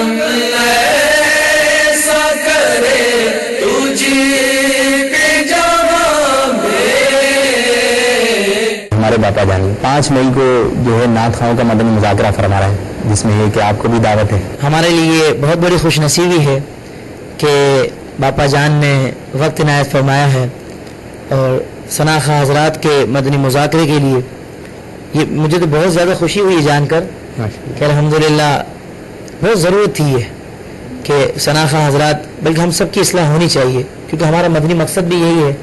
کرم ایسا کرے تجھ پہ جہاں میں۔ ہمارے باپا جان 5 مئی کو جو ہے نعت خواہوں کا مدنی مذاکرہ فرما رہے ہیں، جس میں یہ کہ آپ کو بھی دعوت ہے۔ ہمارے لیے بہت بڑی خوش نصیبی ہے کہ باپا جان نے وقت عنایت فرمایا ہے، اور ثنا خواہ حضرات کے مدنی مذاکرے کے لیے یہ مجھے تو بہت زیادہ خوشی ہوئی جان کر کہ الحمدللہ بہت ضرورت تھی یہ کہ ثنا خواہ حضرات، بلکہ ہم سب کی اصلاح ہونی چاہیے، کیونکہ ہمارا مدنی مقصد بھی یہی ہے،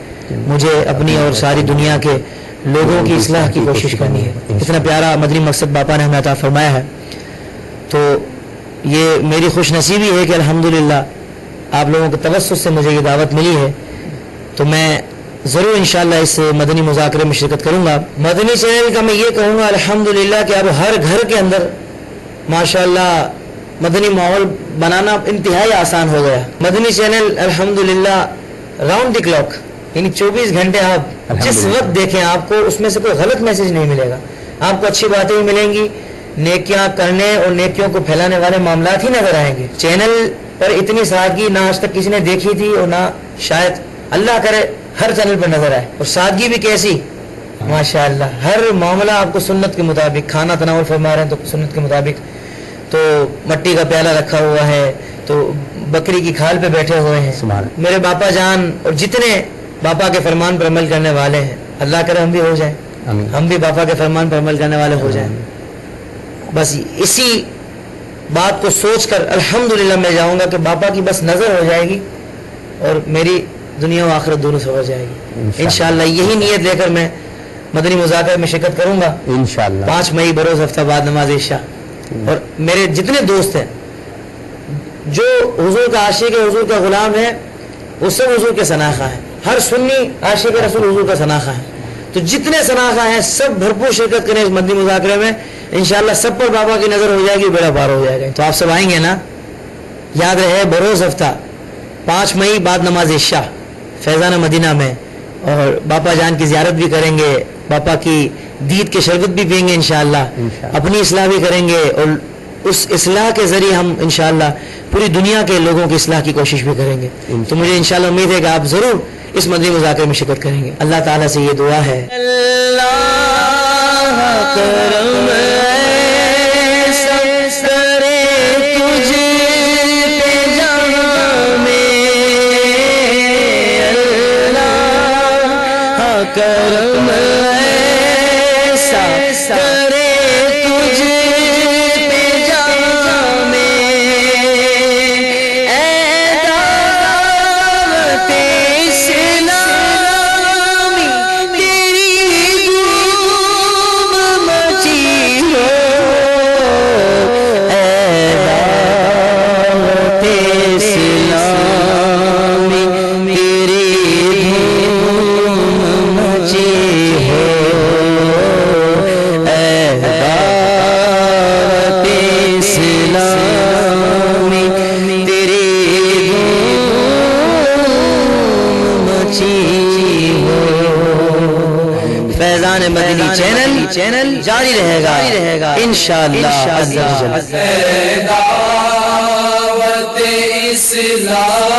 مجھے اپنی اور ساری دنیا کے لوگوں کی اصلاح کی کوشش کرنی ہے۔ اتنا پیارا مدنی مقصد باپا نے ہمیں عطا فرمایا ہے، تو یہ میری خوش نصیبی ہے کہ الحمدللہ آپ لوگوں کے توسط سے مجھے یہ دعوت ملی ہے، تو میں ضرور انشاءاللہ اس مدنی مذاکرے میں شرکت کروں گا۔ مدنی چینل کا میں یہ کہوں گا الحمدللہ کہ اب ہر گھر کے اندر ماشاءاللہ مدنی ماحول بنانا انتہائی آسان ہو گیا۔ مدنی چینل الحمدللہ راؤنڈ دی کلاک، یعنی 24 گھنٹے آپ جس وقت دیکھیں آپ کو اس میں سے کوئی غلط میسج نہیں ملے گا، آپ کو اچھی باتیں بھی ملیں گی، نیکیاں کرنے اور نیکیوں کو پھیلانے والے معاملات ہی نظر آئیں گے۔ چینل پر اتنی سادگی نہ آج تک کسی نے دیکھی تھی، اور نہ شاید اللہ کرے ہر چینل پر نظر آئے، اور سادگی بھی کیسی ماشاءاللہ، ہر معاملہ آپ کو سنت کے مطابق، کھانا تناول فرما رہے ہیں تو سنت کے مطابق، تو مٹی کا پیالہ رکھا ہوا ہے، تو بکری کی کھال پہ بیٹھے ہوئے ہیں میرے باپا جان، اور جتنے باپا کے فرمان پر عمل کرنے والے ہیں، اللہ کرے ہم بھی ہو جائیں، ہم بھی باپا کے فرمان پر عمل کرنے والے ہو جائیں۔ بس اسی بات کو سوچ کر الحمدللہ میں جاؤں گا کہ باپا کی بس نظر ہو جائے گی اور میری دنیا و آخرت دونوں سے ہو جائے گی انشاءاللہ۔ یہی نیت لے کر میں مدنی مذاکرے میں شرکت کروں گا انشاءاللہ۔ 5 مئی بروز ہفتہ بعد نماز عشاء، اور میرے جتنے دوست ہیں جو حضور کا عاشق ہے، حضور کا غلام ہے، وہ سب حضور کے ثنا خواہ ہیں۔ ہر سنی عاشق رسول حضور کا ثنا خواہ ہے، تو جتنے ثنا خواہ ہیں سب بھرپور شرکت کریں اس مدنی مذاکرے میں انشاءاللہ۔ سب پر بابا کی نظر ہو جائے گی، بیڑا پار ہو جائے گا۔ تو آپ سب آئیں گے نا؟ یاد رہے بروز ہفتہ 5 مئی بعد نماز عشاء فیضانہ مدینہ میں، اور باپا جان کی زیارت بھی کریں گے، باپا کی دید کے شربت بھی پئیں گے انشاءاللہ، اپنی اصلاح بھی کریں گے، اور اس اصلاح کے ذریعے ہم انشاءاللہ پوری دنیا کے لوگوں کی اصلاح کی کوشش بھی کریں گے۔ تو مجھے انشاءاللہ امید ہے کہ آپ ضرور اس مدنی مذاکرے میں شرکت کریں گے۔ اللہ تعالیٰ سے یہ دعا ہے، اللہ کرم ایسا کرے تجھ پہ جہاں میں، اللہ کرم ایسا کرے تجھ پہ جہاں میں، اے دعوت اسلامی تیری دھوم مچی ہو، اے دعوت اسلامی تیری دھوم مچی ہو، اے دعوت اسلامی تیری دھوم مچی ہو۔ فیضان مدنی چینل جاری رہے گا انشاءاللہ۔ دعوت اسلامی